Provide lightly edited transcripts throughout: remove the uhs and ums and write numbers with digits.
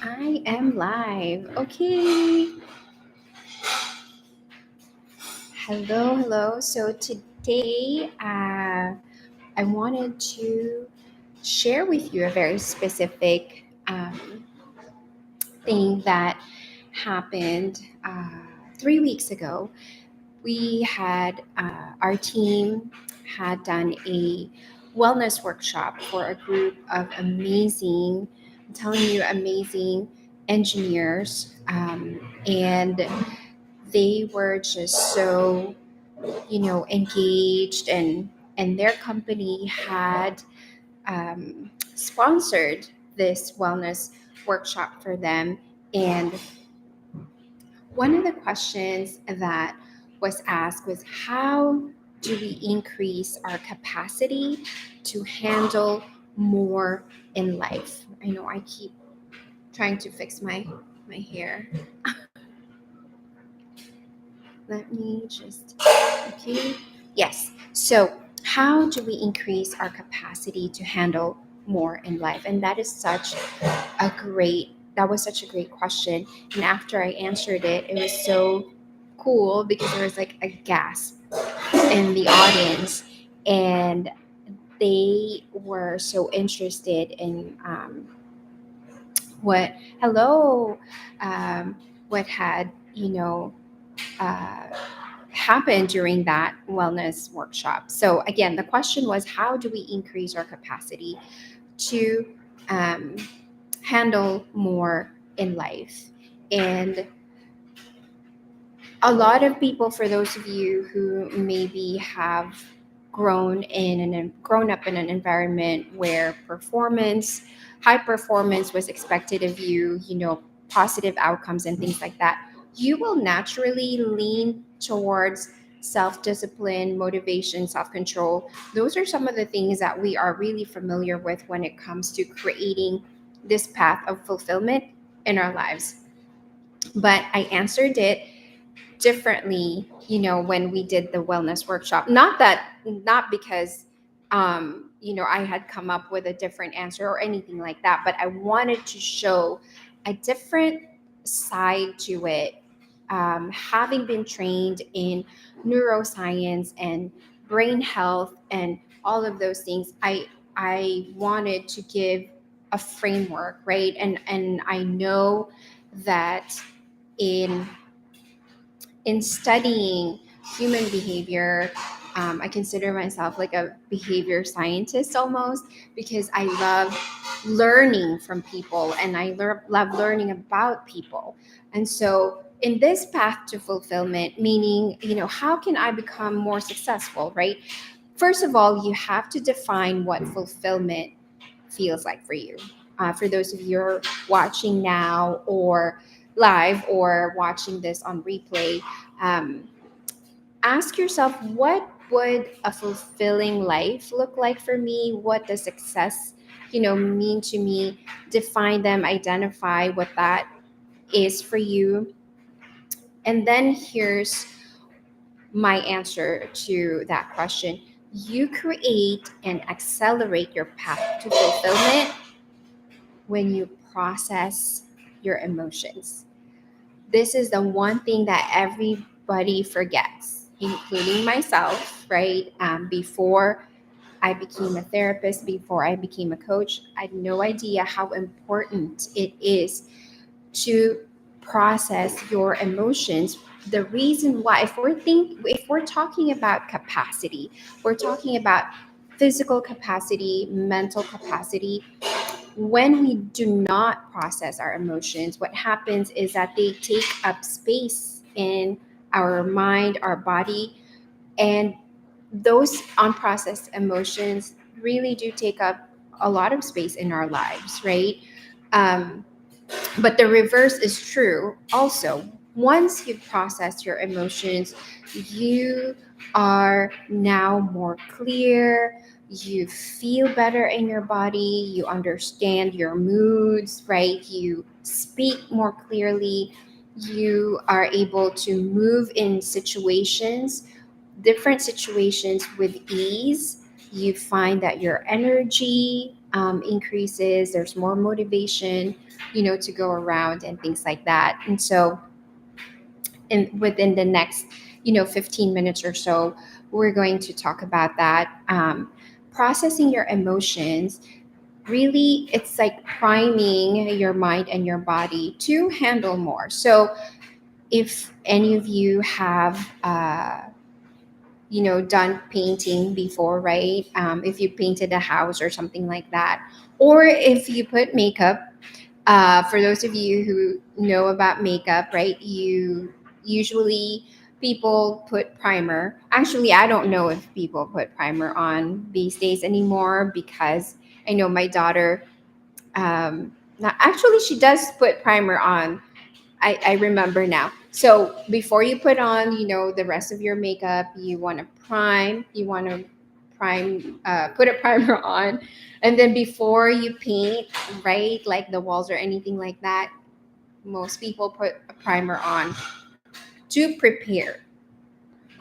I am live. Okay. Hello, hello. So today, I wanted to share with you a very specific thing that happened 3 weeks ago. We had our team had done a wellness workshop for a group of amazing, I'm telling you, amazing engineers, and they were just so engaged, and their company had sponsored this wellness workshop for them. And one of the questions that was asked was, how do we increase our capacity to handle more in life? I know I keep trying to fix my hair. Let me just, okay. Yes. So, how do we increase our capacity to handle more in life? And that was such a great question. And after I answered it, it was so cool because there was like a gasp in the audience, and they were so interested in what, hello, what had, uh, happened during that wellness workshop. So, again, the question was, how do we increase our capacity to um, handle more in life? And a lot of people, for those of you who maybe have grown up in an environment where high performance was expected of you, positive outcomes and things like that, you will naturally lean towards self-discipline, motivation, self-control. Those are some of the things that we are really familiar with when it comes to creating this path of fulfillment in our lives. But I answered it differently, when we did the wellness workshop. Not because I had come up with a different answer or anything like that, but I wanted to show a different side to it. Having been trained in neuroscience and brain health and all of those things, I wanted to give a framework, right? And I know that in studying human behavior, I consider myself like a behavior scientist almost, because I love learning from people, and I love learning about people. And so, in this path to fulfillment, meaning, how can I become more successful, right? First of all, you have to define what fulfillment feels like for you. For those of you who are watching now or live or watching this on replay, um, ask yourself, what would a fulfilling life look like for me? What does success, mean to me? Define them, identify what that is for you. And then here's my answer to that question. You create and accelerate your path to fulfillment when you process your emotions. This is the one thing that everybody forgets, including myself, right? Before I became a therapist, before I became a coach, I had no idea how important it is to process your emotions. The reason why, if we're talking about capacity, we're talking about physical capacity, mental capacity. When we do not process our emotions, what happens is that they take up space in our mind, our body, and those unprocessed emotions really do take up a lot of space in our lives, right? Um, but the reverse is true also. Once you process your emotions, you are now more clear. You feel better in your body. You understand your moods, right? You speak more clearly. You are able to move in different situations with ease. You find that your energy increases. There's more motivation, to go around and things like that. And so, within the next, 15 minutes or so, we're going to talk about that. Processing your emotions, really, it's like priming your mind and your body to handle more. So if any of you have done painting before, right? If you painted a house or something like that, or if you put makeup, for those of you who know about makeup, right? You usually, people put primer. Actually, I don't know if people put primer on these days anymore, because I know my daughter, not actually, she does put primer on. I remember now. So before you put on, the rest of your makeup, you want to prime. You want to put a primer on, and then before you paint, right, like the walls or anything like that, most people put a primer on to prepare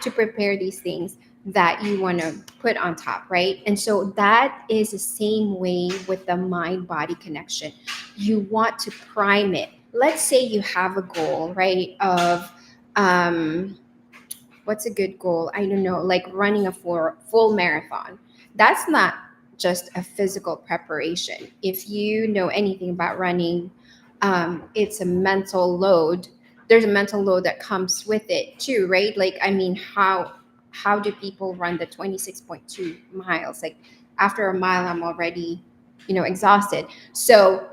these things that you want to put on top, right? And so that is the same way with the mind body connection. You want to prime it. Let's say you have a goal, right, of um, what's a good goal? I don't know, like running a full marathon. That's not just a physical preparation. If you know anything about running, it's a mental load. There's a mental load that comes with it too, right? Like, I mean, how do people run the 26.2 miles? Like, after a mile, I'm already, exhausted. So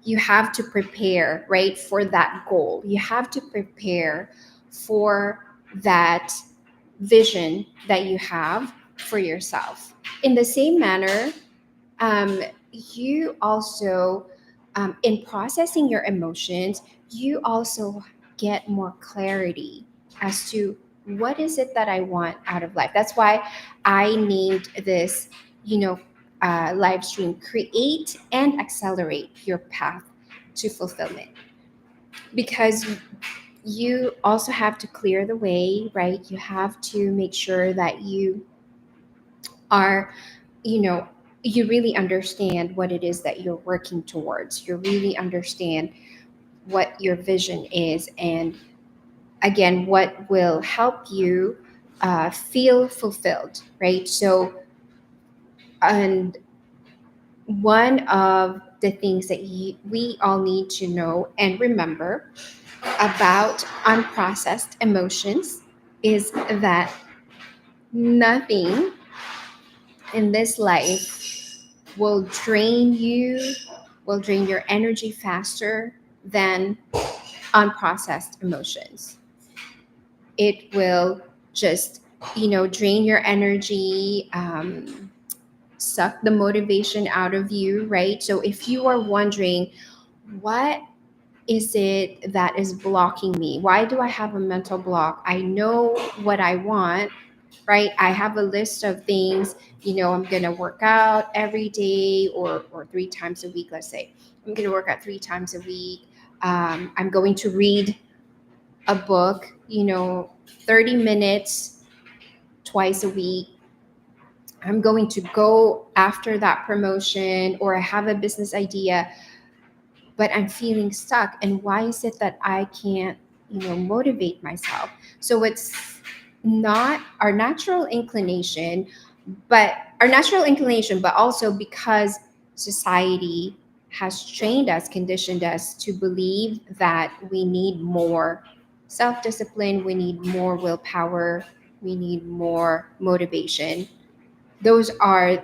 you have to prepare, right, for that goal. You have to prepare for that vision that you have for yourself. In the same manner, you also, in processing your emotions, you also get more clarity as to what is it that I want out of life. That's why I named this, you know, live stream, Create and Accelerate Your Path to Fulfillment. Because you also have to clear the way, right? You have to make sure that you are, you know, you really understand what it is that you're working towards. You really understand what your vision is, and again, what will help you feel fulfilled, right? So, and one of the things that we all need to know and remember about unprocessed emotions is that nothing in this life will drain you, will drain your energy faster than unprocessed emotions. It will just, drain your energy, suck the motivation out of you, right? So if you are wondering, what is it that is blocking me? Why do I have a mental block? I know what I want, right? I have a list of things, I'm going to work out every day, or 3 times a week, let's say. I'm going to work out 3 times a week. I'm going to read a book, 30 minutes twice a week. I'm going to go after that promotion, or I have a business idea, but I'm feeling stuck. And why is it that I can't, motivate myself? So it's not our natural inclination, but also because society has trained us, conditioned us to believe that we need more self discipline, we need more willpower, we need more motivation. Those are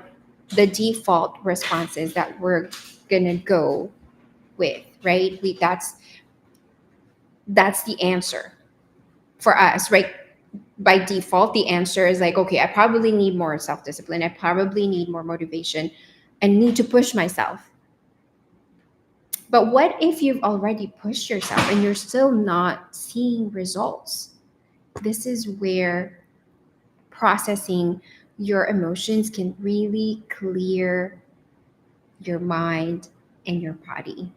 the default responses that we're gonna go with, right? That's the answer for us, right? By default, the answer is like, okay, I probably need more self discipline. I probably need more motivation and need to push myself. But what if you've already pushed yourself and you're still not seeing results? This is where processing your emotions can really clear your mind and your body.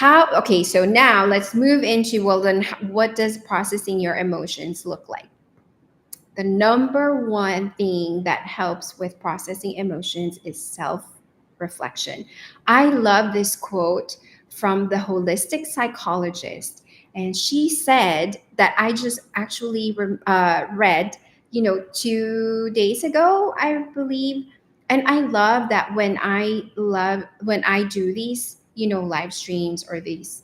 Okay, so now let's move into, well, then what does processing your emotions look like? The number one thing that helps with processing emotions is self reflection. I love this quote from the holistic psychologist. And she said that I just actually read, 2 days ago, I believe. And I love that when I do these, live streams or these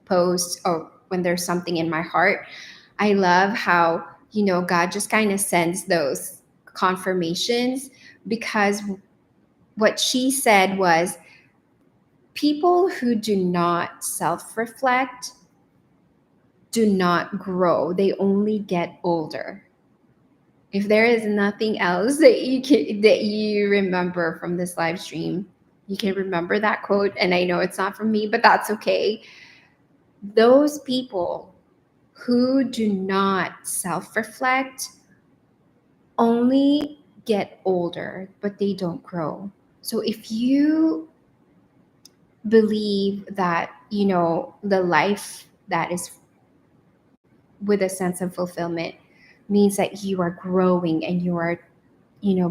posts, or when there's something in my heart, I love how, God just kind of sends those confirmations, because what she said was, people who do not self reflect do not grow, they only get older. If there is nothing else that you remember from this live stream, you can remember that quote. And I know it's not from me, but that's okay. Those people who do not self reflect only get older, but they don't grow. So if you believe that, the life that is with a sense of fulfillment means that you are growing and you are,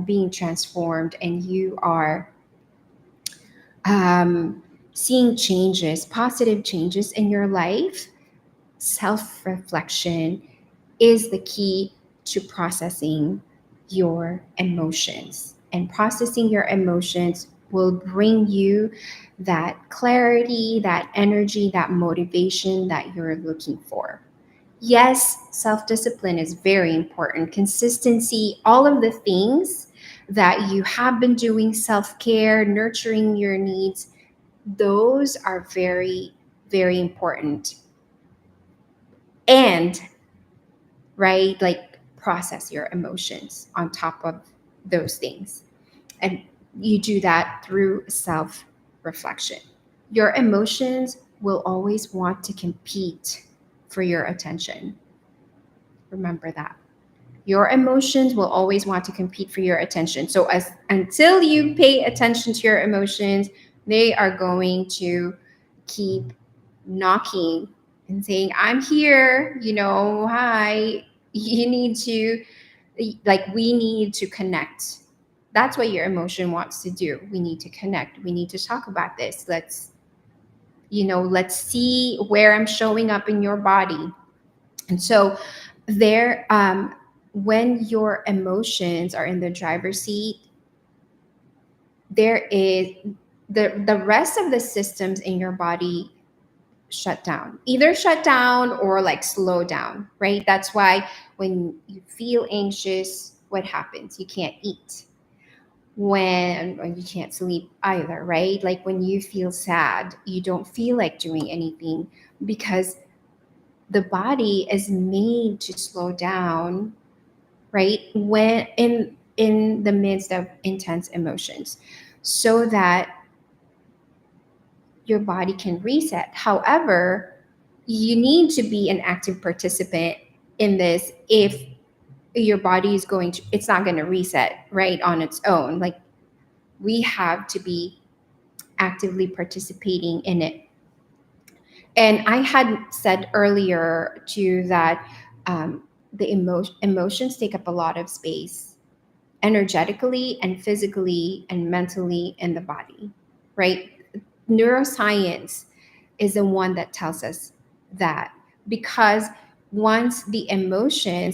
being transformed, and you are seeing changes, positive changes in your life, self reflection is the key to processing your emotions. And processing your emotions will bring you that clarity, that energy, that motivation that you're looking for. Yes, self discipline is very important. Consistency, all of the things that you have been doing, self care, nurturing your needs, those are very, very important. And right? Like, process your emotions on top of those things. And you do that through self reflection. Your emotions will always want to compete for your attention. Remember that. Your emotions will always want to compete for your attention. So until you pay attention to your emotions, they are going to keep knocking and saying, I'm here, hi. You need to, like, we need to connect. That's what your emotion wants to do. We need to connect. We need to talk about this. Let's see where I'm showing up in your body. And so there, when your emotions are in the driver's seat, there is the rest of the systems in your body shut down, either shut down or like slow down, right? That's why when you feel anxious, what happens? You can't eat. Or you can't sleep either, right? Like when you feel sad, you don't feel like doing anything, because the body is made to slow down, right, when in the midst of intense emotions, so that your body can reset. However, you need to be an active participant in this. If your body is going to, it's not going to reset right on its own. Like, we have to be actively participating in it. And I had said earlier too that the emotions take up a lot of space, energetically and physically and mentally, in the body, right? Neuroscience is the one that tells us that, because once the emotions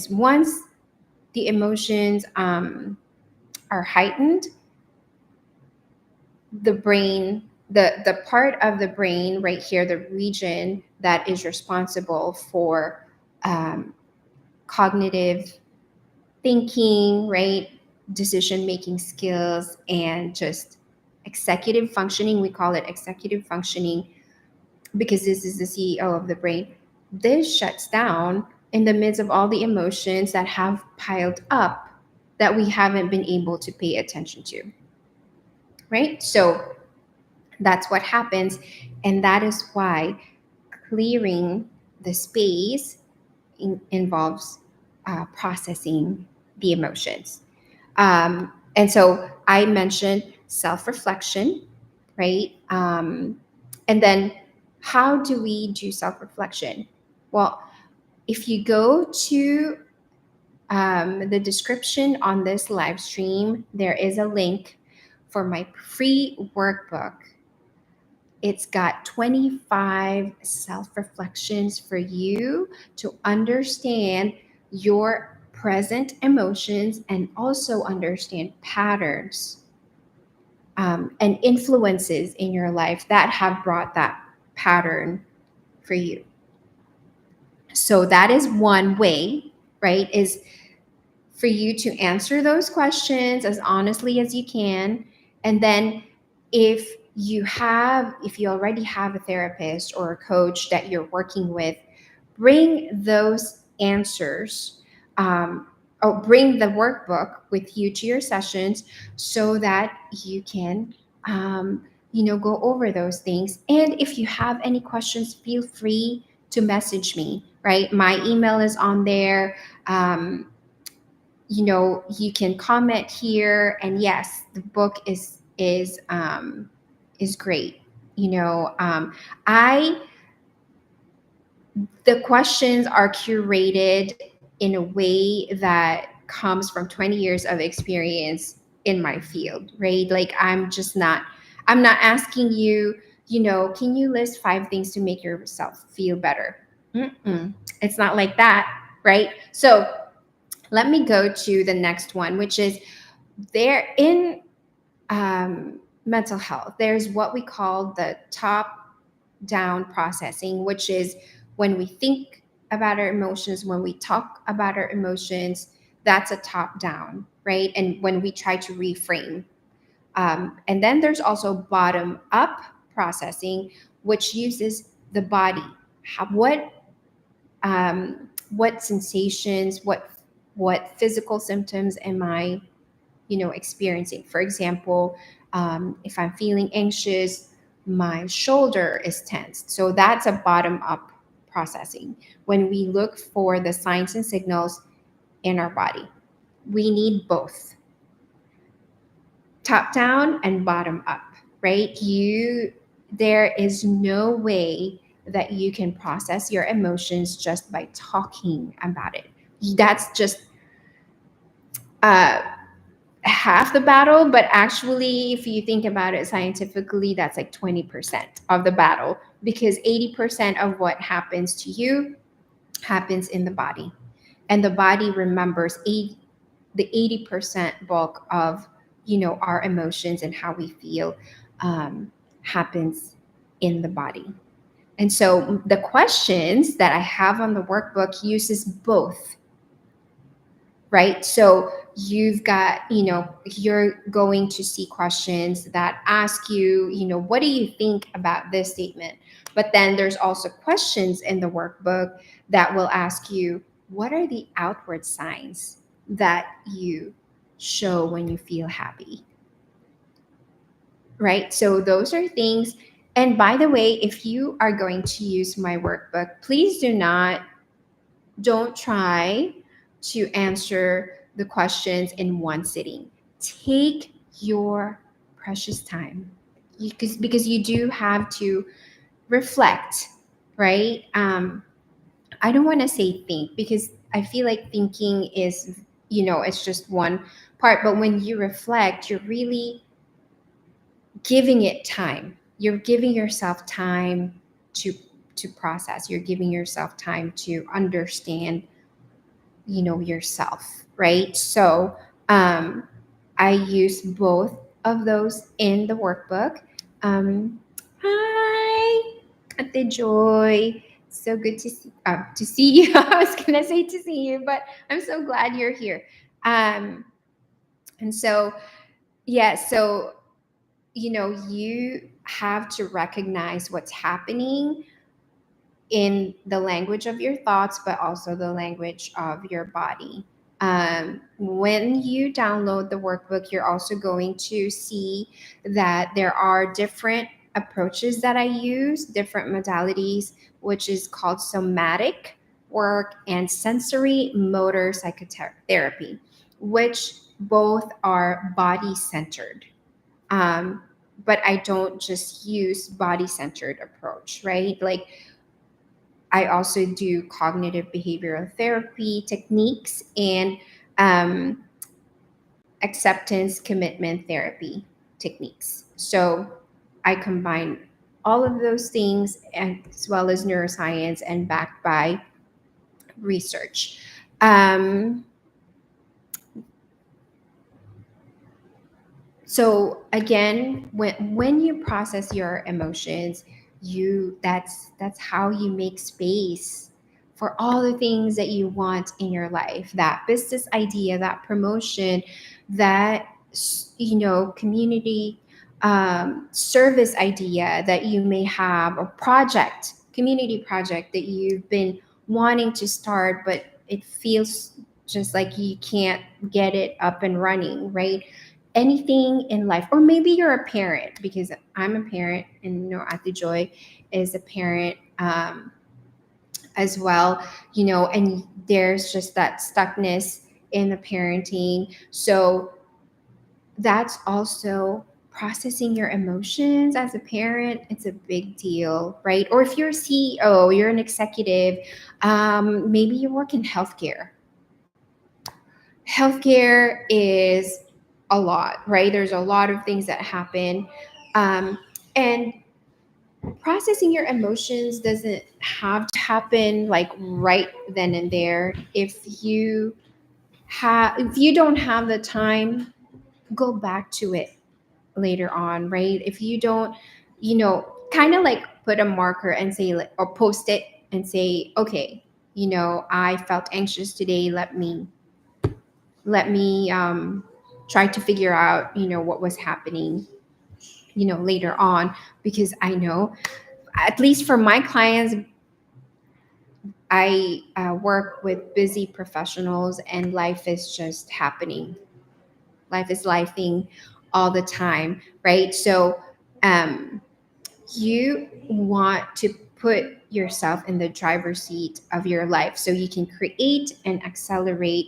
are heightened, the brain, the part of the brain right here, the region that is responsible for um, cognitive thinking, right, decision making skills, and just executive functioning. We call it executive functioning because this is the CEO of the brain. This shuts down in the midst of all the emotions that have piled up that we haven't been able to pay attention to, right? So that's what happens. And that is why clearing the space involves processing the emotions. And so I mentioned self reflection, right? And then how do we do self reflection? Well, if you go to the description on this live stream, there is a link for my free workbook, it's got 25 self reflections for you to understand your present emotions and also understand patterns and influences in your life that have brought that pattern for you. So that is one way, right? Is for you to answer those questions as honestly as you can. And then if you already have a therapist or a coach that you're working with, bring those answers, or bring the workbook with you to your sessions so that you can go over those things. And if you have any questions, feel free to message me, right? My email is on there. You can comment here, and yes, the book is great. I the questions are curated in a way that comes from 20 years of experience in my field, right? Like I'm not asking you, can you list 5 things to make yourself feel better? Mm-mm. It's not like that, right? So let me go to the next one, which is there in mental health. There's what we call the top down processing, which is when we think about our emotions, when we talk about our emotions, that's a top down, right? And when we try to reframe. And then there's also bottom up processing, which uses the body. What sensations, what physical symptoms am I experiencing? For example, if I'm feeling anxious, my shoulder is tensed, so that's a bottom up processing. When we look for the signs and signals in our body, we need both top down and bottom up, right? There is no way that you can process your emotions just by talking about it. That's just uh, half the battle, but actually, if you think about it scientifically, that's like 20% of the battle, because 80% of what happens to you happens in the body, and the body remembers the 80% bulk of our emotions and how we feel happens in the body. And so the questions that I have on the workbook uses both, right? So you're going to see questions that ask you, what do you think about this statement? But then there's also questions in the workbook that will ask you, what are the outward signs that you show when you feel happy? Right? So those are things. And by the way, if you are going to use my workbook, please don't try to answer the questions in one sitting. Take your precious time, because you do have to reflect, right? I don't want to say think, because I feel like thinking is, it's just one part. But when you reflect, you're really giving it time. You're giving yourself time to process. You're giving yourself time to understand yourself, right? So I use both of those in the workbook. Hi, Ate Joy. So good to see you. I was gonna say to see you, but I'm so glad you're here. And so yeah, so you have to recognize what's happening in the language of your thoughts, but also the language of your body. When you download the workbook, you're also going to see that there are different approaches that I use, different modalities, which is called somatic work and sensory motor psychotherapy, which both are body centered. But I don't just use body centered approach, right? Like, I also do cognitive behavioral therapy techniques and acceptance commitment therapy. techniques. So I combine all of those things as well as neuroscience and backed by research. Um, so again, when you process your emotions, that's how you make space for all the things that you want in your life, that business idea, that promotion, that community service idea that you may have, a project, community project that you've been wanting to start, but it feels just like you can't get it up and running, right? Anything in life, or maybe you're a parent, because I'm a parent, and Ate Joy is a parent as well, and there's just that stuckness in the parenting. So that's also processing your emotions as a parent. It's a big deal, right? Or if you're a CEO, you're an executive, maybe you work in healthcare. Healthcare is a lot, right? There's a lot of things that happen. And processing your emotions doesn't have to happen like right then and there. If you don't have the time, go back to it later on, right? If you don't, kind of like put a marker and say, like, or post it and say, okay, I felt anxious today. Let me try to figure out, what was happening, later on, because I know, at least for my clients, I work with busy professionals, and life is just happening. Life is lifing all the time, right? So um, you want to put yourself in the driver's seat of your life so you can create and accelerate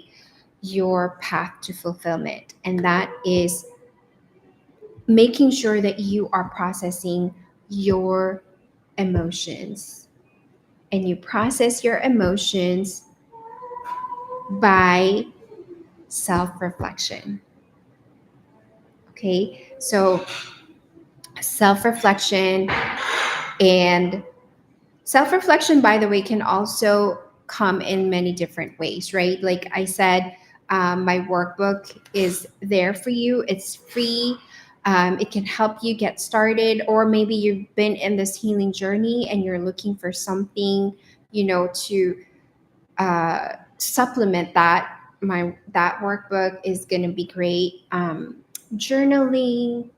your path to fulfillment. And that is making sure that you are processing your emotions. And you process your emotions by self reflection. Okay, so self reflection, and self reflection, by the way, can also come in many different ways, right? Like I said, my workbook is there for you, it's free. It can help you get started, or maybe you've been in this healing journey and you're looking for something, to supplement that. That workbook is going to be great. Journaling,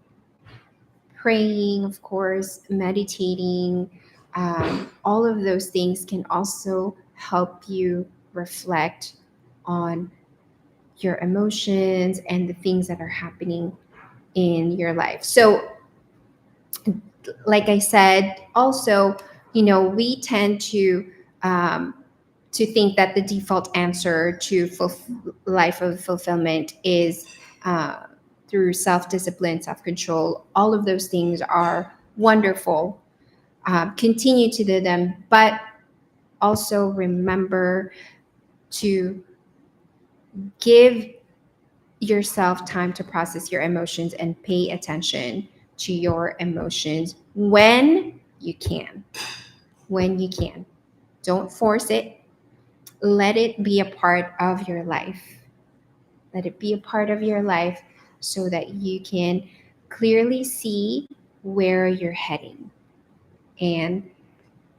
praying, of course, meditating, all of those things can also help you reflect on your emotions and the things that are happening in your life. So, like I said, also, we tend to think that the default answer to life of fulfillment is through self discipline, self control. All of those things are wonderful. Continue to do them, but also remember to give yourself time to process your emotions and pay attention to your emotions when you can. When you can. Don't force it. Let it be a part of your life. Let it be a part of your life so that you can clearly see where you're heading. And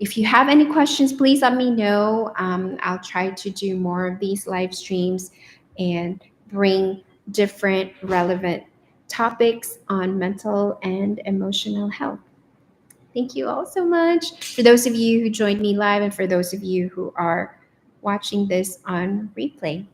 if you have any questions, please let me know. I'll try to do more of these live streams and bring different relevant topics on mental and emotional health. Thank you all so much for those of you who joined me live and for those of you who are watching this on replay.